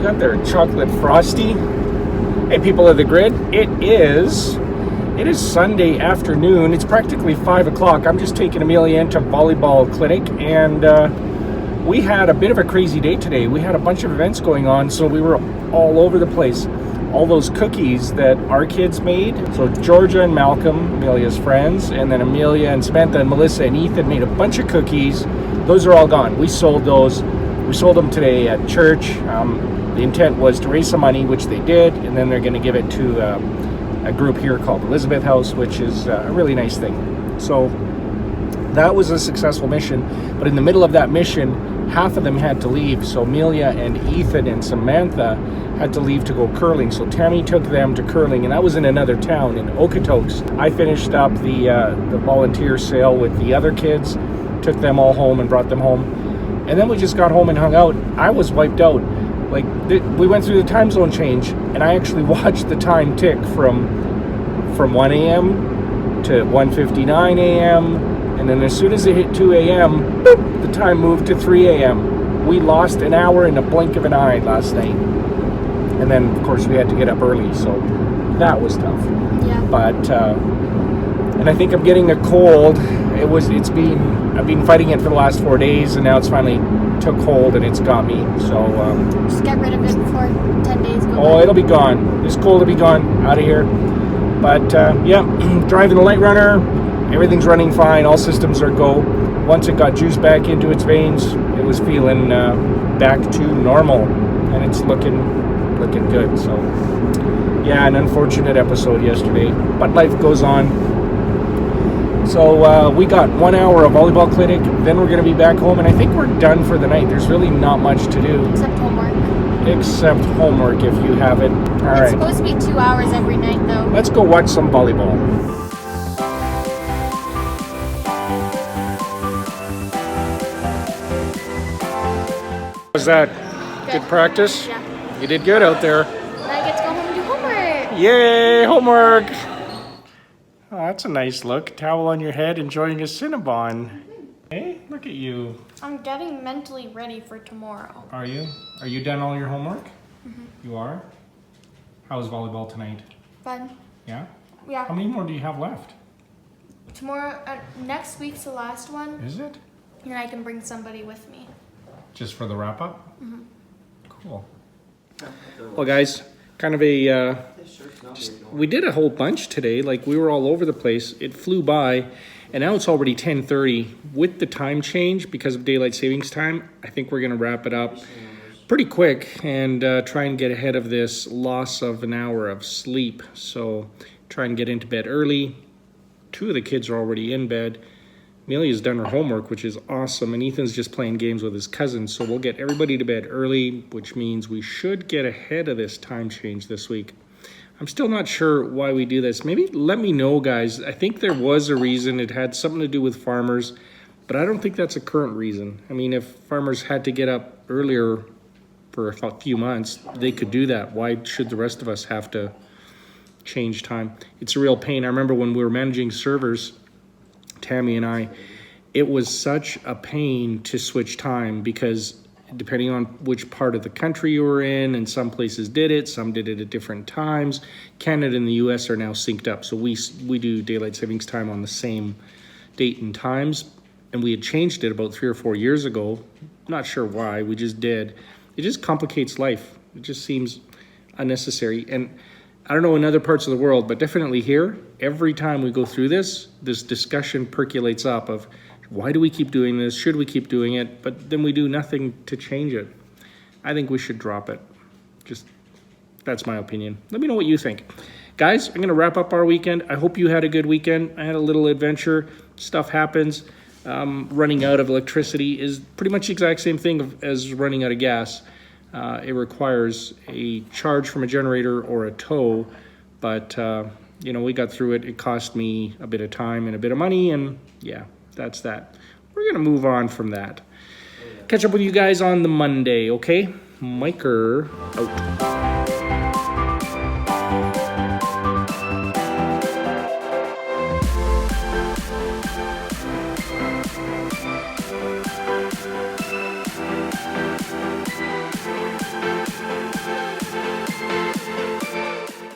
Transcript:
got their chocolate frosty. Hey, people of the grid, it is Sunday afternoon. It's practically 5 o'clock. I'm just taking Amelia into volleyball clinic, and we had a bit of a crazy day today. We had a bunch of events going on, so we were all over the place. All those cookies that our kids made. So Georgia and Malcolm, Amelia's friends, and then Amelia and Samantha and Melissa and Ethan made a bunch of cookies. Those are all gone. We sold those. We sold them today at church. The intent was to raise some money, which they did, and then they're going to give it to a group here called Elizabeth House, which is a really nice thing. So that was a successful mission. But in the middle of that mission, half of them had to leave. So Amelia and Ethan and Samantha had to leave to go curling. So Tammy took them to curling, and that was in another town in Okotoks. I finished up the volunteer sale with the other kids, took them all home and brought them home. And then we just got home and hung out. I was wiped out. Like, we went through the time zone change, and I actually watched the time tick from 1 a.m. to 1:59 a.m. And then as soon as it hit 2 a.m., boop, the time moved to 3 a.m. We lost an hour in a blink of an eye last night. And then, of course, we had to get up early, so that was tough. Yeah. But, and I think I'm getting a cold. I've been fighting it for the last 4 days, and now it's finally took hold and it's got me. So, just get rid of it before 10 days go by. Oh, it'll be gone. This cold will be gone, out of here. But, yeah, driving the light runner, everything's running fine. All systems are go. Once it got juice back into its veins, it was feeling back to normal, and it's looking good. So yeah, an unfortunate episode yesterday, but life goes on. So we got 1 hour of volleyball clinic, then we're going to be back home, and I think we're done for the night. There's really not much to do except homework if you have it. All right, it's supposed to be 2 hours every night though. Let's go watch some volleyball. Was that good practice? Yeah. You did good out there. Now I get to go home and do homework. Yay, homework. Oh, that's a nice look. Towel on your head, enjoying a Cinnabon. Hey, look at you. I'm getting mentally ready for tomorrow. Are you? Are you done all your homework? Mm-hmm. You are? How was volleyball tonight? Fun. Yeah? Yeah. How many more do you have left? Tomorrow, next week's the last one. Is it? And I can bring somebody with me. Just for the wrap up? Mm-hmm. Cool. Well, guys, kind of we did a whole bunch today. Like, we were all over the place. It flew by, and now it's already 10:30. With the time change, because of daylight savings time, I think we're going to wrap it up pretty quick and try and get ahead of this loss of an hour of sleep. So try and get into bed early. 2 of the kids are already in bed. Amelia's done her homework, which is awesome, and Ethan's just playing games with his cousins, so we'll get everybody to bed early, which means we should get ahead of this time change this week. I'm still not sure why we do this. Maybe let me know, guys. I think there was a reason. It had something to do with farmers, but I don't think that's a current reason. I mean, if farmers had to get up earlier for a few months, they could do that. Why should the rest of us have to change time? It's a real pain. I remember when we were managing servers, Tammy and I, it was such a pain to switch time because depending on which part of the country you were in, and some places did it, some did it at different times. Canada and the US are now synced up, so we do daylight savings time on the same date and times, and we had changed it about 3 or 4 years ago. Not sure why, we just did. It just complicates life. It just seems unnecessary. And I don't know in other parts of the world, but definitely here, every time we go through this discussion percolates up of why do we keep doing this? Should we keep doing it? But then we do nothing to change it. I think we should drop it. Just, that's my opinion. Let me know what you think. Guys, I'm going to wrap up our weekend. I hope you had a good weekend. I had a little adventure. Stuff happens. Running out of electricity is pretty much the exact same thing as running out of gas. It requires a charge from a generator or a tow, but we got through it. It cost me a bit of time and a bit of money, and yeah, that's that. We're gonna move on from that. Catch up with you guys on the Monday, okay? Miker out.